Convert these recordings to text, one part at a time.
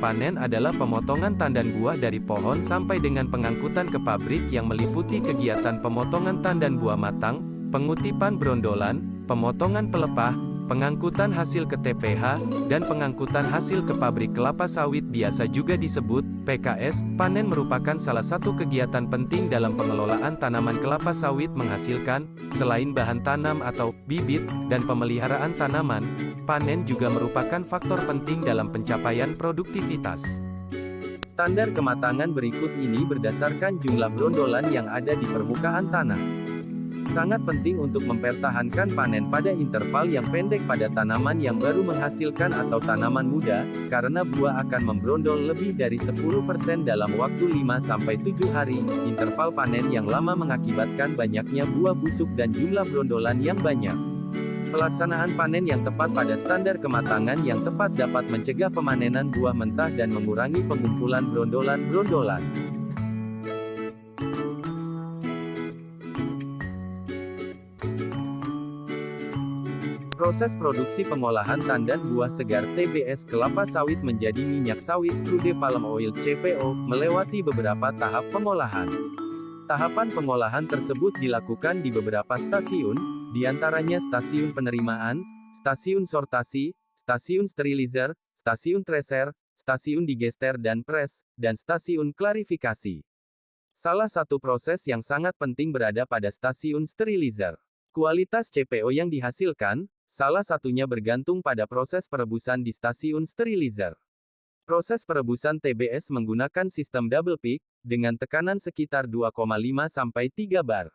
panen adalah pemotongan tandan buah dari pohon sampai dengan pengangkutan ke pabrik yang meliputi kegiatan pemotongan tandan buah matang, pengutipan brondolan, pemotongan pelepah, pengangkutan hasil ke TPH, dan pengangkutan hasil ke pabrik kelapa sawit biasa juga disebut PKS. Panen merupakan salah satu kegiatan penting dalam pengelolaan tanaman kelapa sawit menghasilkan, selain bahan tanam atau bibit, dan pemeliharaan tanaman, panen juga merupakan faktor penting dalam pencapaian produktivitas. Standar kematangan berikut ini berdasarkan jumlah brondolan yang ada di permukaan tanah. Sangat penting untuk mempertahankan panen pada interval yang pendek pada tanaman yang baru menghasilkan atau tanaman muda, karena buah akan membrondol lebih dari 10% dalam waktu 5-7 hari. Interval panen yang lama mengakibatkan banyaknya buah busuk dan jumlah brondolan yang banyak. Pelaksanaan panen yang tepat pada standar kematangan yang tepat dapat mencegah pemanenan buah mentah dan mengurangi pengumpulan brondolan-brondolan. Proses produksi pengolahan tandan buah segar TBS kelapa sawit menjadi minyak sawit crude palm oil CPO, melewati beberapa tahap pengolahan. Tahapan pengolahan tersebut dilakukan di beberapa stasiun, diantaranya stasiun penerimaan, stasiun sortasi, stasiun sterilizer, stasiun treser, stasiun digester dan pres, dan stasiun klarifikasi. Salah satu proses yang sangat penting berada pada stasiun sterilizer. Kualitas CPO yang dihasilkan, salah satunya bergantung pada proses perebusan di stasiun sterilizer. Proses perebusan TBS menggunakan sistem double peak, dengan tekanan sekitar 2,5-3 bar.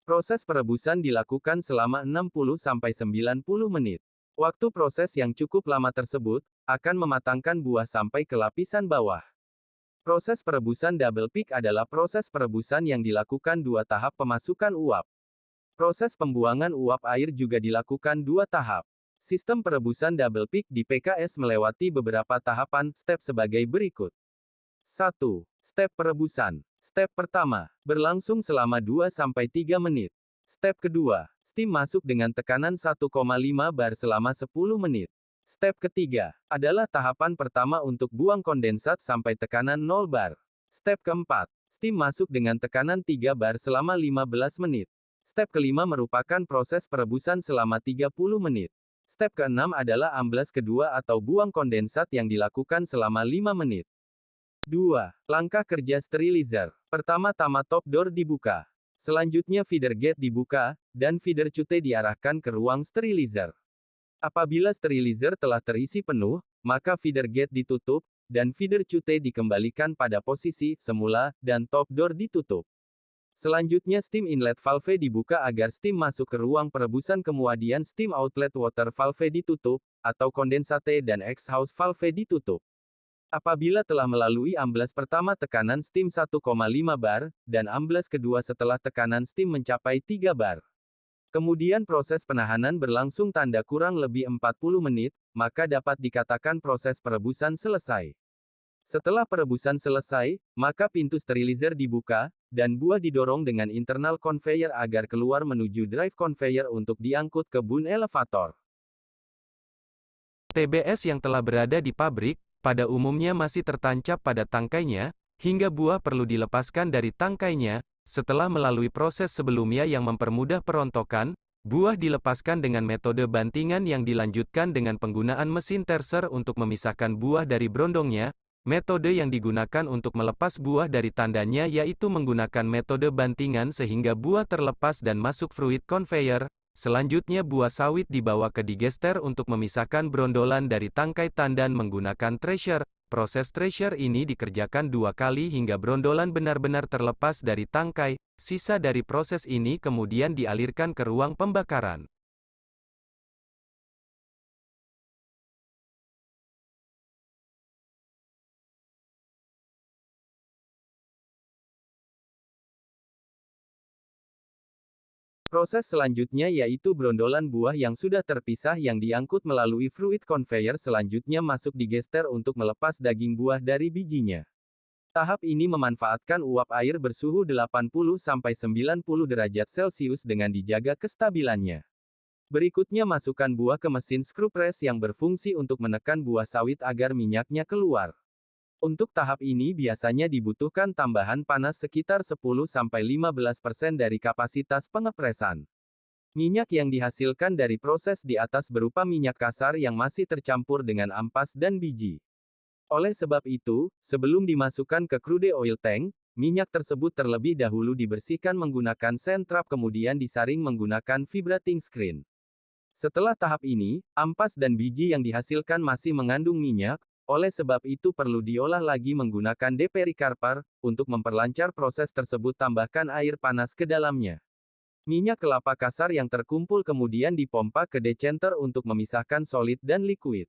Proses perebusan dilakukan selama 60-90 menit. Waktu proses yang cukup lama tersebut, akan mematangkan buah sampai ke lapisan bawah. Proses perebusan double peak adalah proses perebusan yang dilakukan dua tahap pemasukan uap. Proses pembuangan uap air juga dilakukan dua tahap. Sistem perebusan double peak di PKS melewati beberapa tahapan, step sebagai berikut. 1. Step perebusan. Step pertama, berlangsung selama 2-3 menit. Step kedua, steam masuk dengan tekanan 1,5 bar selama 10 menit. Step ketiga, adalah tahapan pertama untuk buang kondensat sampai tekanan 0 bar. Step keempat, steam masuk dengan tekanan 3 bar selama 15 menit. Step kelima merupakan proses perebusan selama 30 menit. Step keenam adalah amblas kedua atau buang kondensat yang dilakukan selama 5 menit. 2. Langkah kerja sterilizer. Pertama-tama top door dibuka. Selanjutnya feeder gate dibuka, dan feeder cute diarahkan ke ruang sterilizer. Apabila sterilizer telah terisi penuh, maka feeder gate ditutup, dan feeder cute dikembalikan pada posisi semula, dan top door ditutup. Selanjutnya steam inlet valve dibuka agar steam masuk ke ruang perebusan, kemudian steam outlet water valve ditutup, atau kondensate dan exhaust valve ditutup. Apabila telah melalui amblas pertama tekanan steam 1,5 bar, dan amblas kedua setelah tekanan steam mencapai 3 bar. Kemudian proses penahanan berlangsung tanda kurang lebih 40 menit, maka dapat dikatakan proses perebusan selesai. Setelah perebusan selesai, maka pintu sterilizer dibuka, dan buah didorong dengan internal conveyor agar keluar menuju drive conveyor untuk diangkut ke bun elevator. TBS yang telah berada di pabrik, pada umumnya masih tertancap pada tangkainya, hingga buah perlu dilepaskan dari tangkainya. Setelah melalui proses sebelumnya yang mempermudah perontokan, buah dilepaskan dengan metode bantingan yang dilanjutkan dengan penggunaan mesin terser untuk memisahkan buah dari brondongnya. Metode yang digunakan untuk melepas buah dari tandannya yaitu menggunakan metode bantingan sehingga buah terlepas dan masuk fruit conveyor. Selanjutnya buah sawit dibawa ke digester untuk memisahkan brondolan dari tangkai tandan menggunakan thresher. Proses thresher ini dikerjakan 2 kali hingga brondolan benar-benar terlepas dari tangkai. Sisa dari proses ini kemudian dialirkan ke ruang pembakaran. Proses selanjutnya yaitu brondolan buah yang sudah terpisah yang diangkut melalui fruit conveyor selanjutnya masuk digester untuk melepas daging buah dari bijinya. Tahap ini memanfaatkan uap air bersuhu 80-90 derajat Celcius dengan dijaga kestabilannya. Berikutnya masukkan buah ke mesin screw press yang berfungsi untuk menekan buah sawit agar minyaknya keluar. Untuk tahap ini biasanya dibutuhkan tambahan panas sekitar 10-15% dari kapasitas pengepresan. Minyak yang dihasilkan dari proses di atas berupa minyak kasar yang masih tercampur dengan ampas dan biji. Oleh sebab itu, sebelum dimasukkan ke crude oil tank, minyak tersebut terlebih dahulu dibersihkan menggunakan sand trap kemudian disaring menggunakan vibrating screen. Setelah tahap ini, ampas dan biji yang dihasilkan masih mengandung minyak, oleh sebab itu perlu diolah lagi menggunakan deperikarpar, untuk memperlancar proses tersebut tambahkan air panas ke dalamnya. Minyak kelapa kasar yang terkumpul kemudian dipompa ke decanter untuk memisahkan solid dan liquid.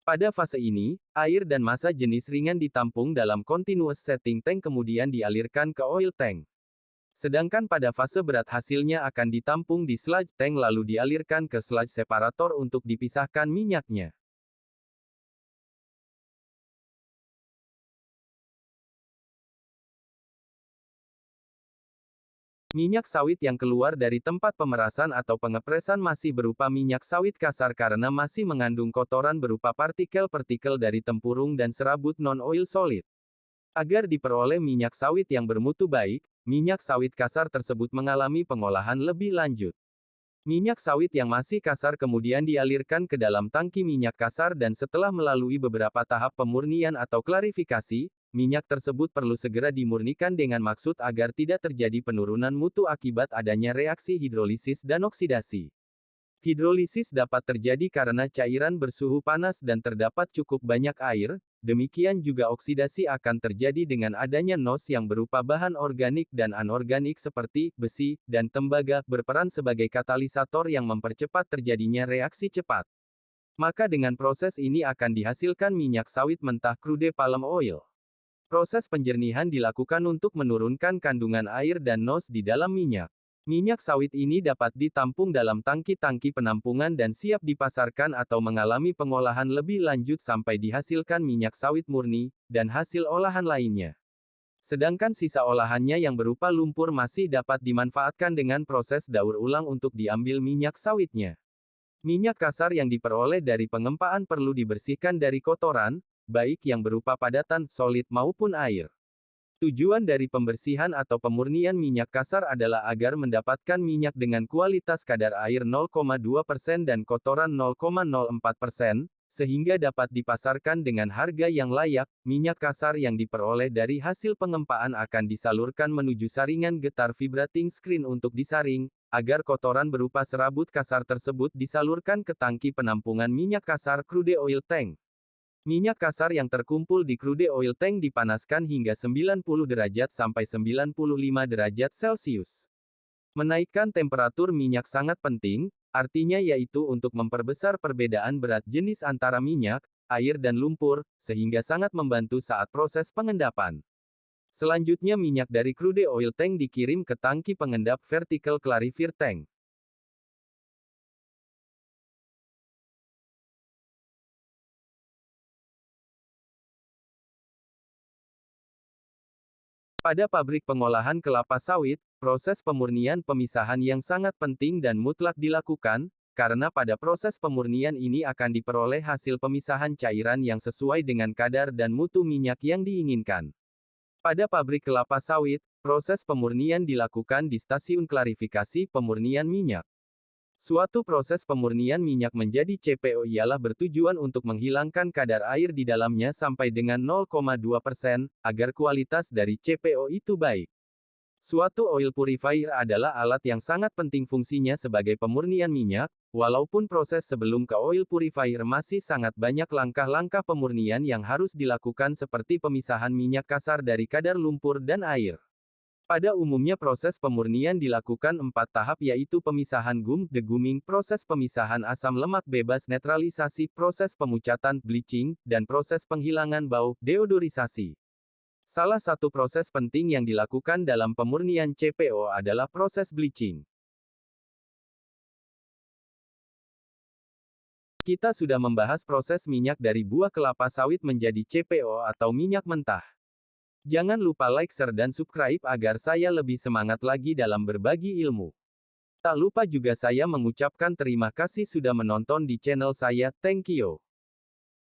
Pada fase ini, air dan massa jenis ringan ditampung dalam continuous setting tank kemudian dialirkan ke oil tank. Sedangkan pada fase berat hasilnya akan ditampung di sludge tank lalu dialirkan ke sludge separator untuk dipisahkan minyaknya. Minyak sawit yang keluar dari tempat pemerasan atau pengepresan masih berupa minyak sawit kasar karena masih mengandung kotoran berupa partikel-partikel dari tempurung dan serabut non-oil solid. Agar diperoleh minyak sawit yang bermutu baik, minyak sawit kasar tersebut mengalami pengolahan lebih lanjut. Minyak sawit yang masih kasar kemudian dialirkan ke dalam tangki minyak kasar dan setelah melalui beberapa tahap pemurnian atau klarifikasi, minyak tersebut perlu segera dimurnikan dengan maksud agar tidak terjadi penurunan mutu akibat adanya reaksi hidrolisis dan oksidasi. Hidrolisis dapat terjadi karena cairan bersuhu panas dan terdapat cukup banyak air, demikian juga oksidasi akan terjadi dengan adanya NOx yang berupa bahan organik dan anorganik seperti besi dan tembaga berperan sebagai katalisator yang mempercepat terjadinya reaksi cepat. Maka dengan proses ini akan dihasilkan minyak sawit mentah crude palm oil. Proses penjernihan dilakukan untuk menurunkan kandungan air dan NOx di dalam minyak. Minyak sawit ini dapat ditampung dalam tangki-tangki penampungan dan siap dipasarkan atau mengalami pengolahan lebih lanjut sampai dihasilkan minyak sawit murni, dan hasil olahan lainnya. Sedangkan sisa olahannya yang berupa lumpur masih dapat dimanfaatkan dengan proses daur ulang untuk diambil minyak sawitnya. Minyak kasar yang diperoleh dari pengempaan perlu dibersihkan dari kotoran, baik yang berupa padatan, solid maupun air. Tujuan dari pembersihan atau pemurnian minyak kasar adalah agar mendapatkan minyak dengan kualitas kadar air 0,2% dan kotoran 0,04%, sehingga dapat dipasarkan dengan harga yang layak. Minyak kasar yang diperoleh dari hasil pengempaan akan disalurkan menuju saringan getar vibrating screen untuk disaring, agar kotoran berupa serabut kasar tersebut disalurkan ke tangki penampungan minyak kasar crude oil tank. Minyak kasar yang terkumpul di crude oil tank dipanaskan hingga 90 derajat sampai 95 derajat Celcius. Menaikkan temperatur minyak sangat penting, artinya yaitu untuk memperbesar perbedaan berat jenis antara minyak, air dan lumpur, sehingga sangat membantu saat proses pengendapan. Selanjutnya minyak dari crude oil tank dikirim ke tangki pengendap vertical clarifier tank. Pada pabrik pengolahan kelapa sawit, proses pemurnian pemisahan yang sangat penting dan mutlak dilakukan, karena pada proses pemurnian ini akan diperoleh hasil pemisahan cairan yang sesuai dengan kadar dan mutu minyak yang diinginkan. Pada pabrik kelapa sawit, proses pemurnian dilakukan di stasiun klarifikasi pemurnian minyak. Suatu proses pemurnian minyak menjadi CPO ialah bertujuan untuk menghilangkan kadar air di dalamnya sampai dengan 0,2%, agar kualitas dari CPO itu baik. Suatu oil purifier adalah alat yang sangat penting fungsinya sebagai pemurnian minyak, walaupun proses sebelum ke oil purifier masih sangat banyak langkah-langkah pemurnian yang harus dilakukan seperti pemisahan minyak kasar dari kadar lumpur dan air. Pada umumnya proses pemurnian dilakukan 4 tahap yaitu pemisahan gum, deguming, proses pemisahan asam lemak bebas netralisasi, proses pemucatan, bleaching, dan proses penghilangan bau, deodorisasi. Salah satu proses penting yang dilakukan dalam pemurnian CPO adalah proses bleaching. Kita sudah membahas proses minyak dari buah kelapa sawit menjadi CPO atau minyak mentah. Jangan lupa like, share, dan subscribe agar saya lebih semangat lagi dalam berbagi ilmu. Tak lupa juga saya mengucapkan terima kasih sudah menonton di channel saya, thank you.